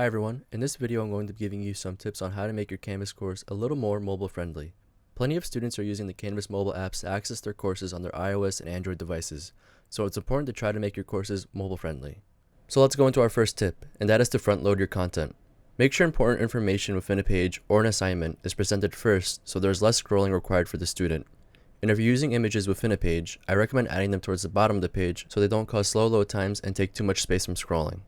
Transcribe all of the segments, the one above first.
Hi everyone, in this video I'm going to be giving you some tips on how to make your Canvas course a little more mobile friendly. Plenty of students are using the Canvas mobile apps to access their courses on their iOS and Android devices, so it's important to try to make your courses mobile friendly. So let's go into our first tip, and that is to front load your content. Make sure important information within a page or an assignment is presented first so there's less scrolling required for the student. And if you're using images within a page, I recommend adding them towards the bottom of the page so they don't cause slow load times and take too much space from scrolling.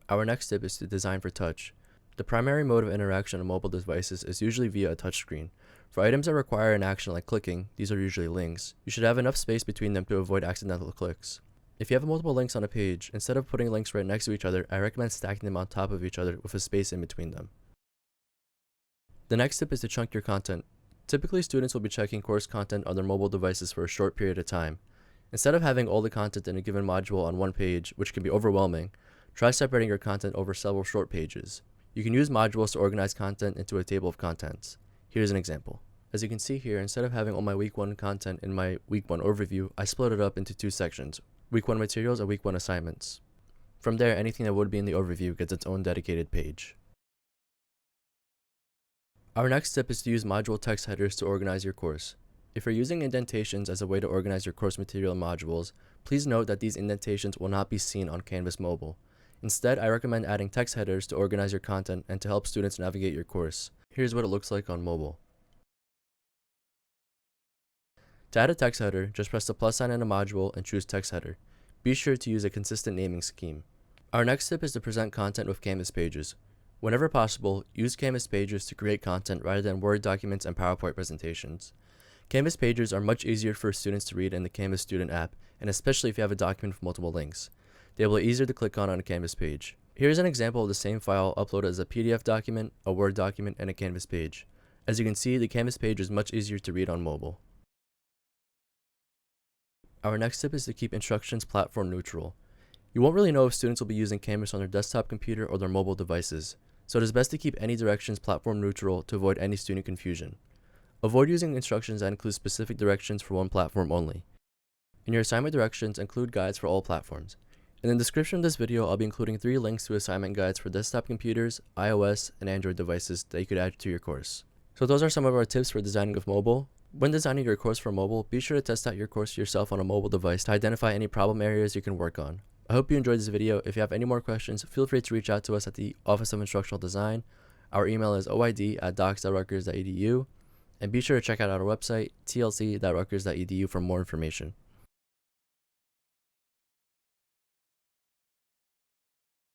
Our next tip is to design for touch. The primary mode of interaction on mobile devices is usually via a touchscreen. For items that require an action like clicking, these are usually links. You should have enough space between them to avoid accidental clicks. If you have multiple links on a page, instead of putting links right next to each other, I recommend stacking them on top of each other with a space in between them. The next tip is to chunk your content. Typically, students will be checking course content on their mobile devices for a short period of time. Instead of having all the content in a given module on one page, which can be overwhelming, try separating your content over several short pages. You can use modules to organize content into a table of contents. Here's an example. As you can see here, instead of having all my week 1 content in my week 1 overview, I split it up into two sections, week 1 materials and week 1 assignments. From there, anything that would be in the overview gets its own dedicated page. Our next tip is to use module text headers to organize your course. If you're using indentations as a way to organize your course material modules, please note that these indentations will not be seen on Canvas Mobile. Instead, I recommend adding text headers to organize your content and to help students navigate your course. Here's what it looks like on mobile. To add a text header, just press the plus sign in a module and choose text header. Be sure to use a consistent naming scheme. Our next tip is to present content with Canvas pages. Whenever possible, use Canvas pages to create content rather than Word documents and PowerPoint presentations. Canvas pages are much easier for students to read in the Canvas Student app, and especially if you have a document with multiple links. They will be easier to click on a Canvas page. Here's an example of the same file uploaded as a PDF document, a Word document, and a Canvas page. As you can see, the Canvas page is much easier to read on mobile. Our next tip is to keep instructions platform neutral. You won't really know if students will be using Canvas on their desktop computer or their mobile devices, so it is best to keep any directions platform neutral to avoid any student confusion. Avoid using instructions that include specific directions for one platform only. In your assignment directions, include guides for all platforms. In the description of this video, I'll be including 3 links to assignment guides for desktop computers, iOS, and Android devices that you could add to your course. So those are some of our tips for designing with mobile. When designing your course for mobile, be sure to test out your course yourself on a mobile device to identify any problem areas you can work on. I hope you enjoyed this video. If you have any more questions, feel free to reach out to us at the Office of Instructional Design. Our email is oid@docs.rutgers.edu, and be sure to check out our website, tlc.rutgers.edu, for more information.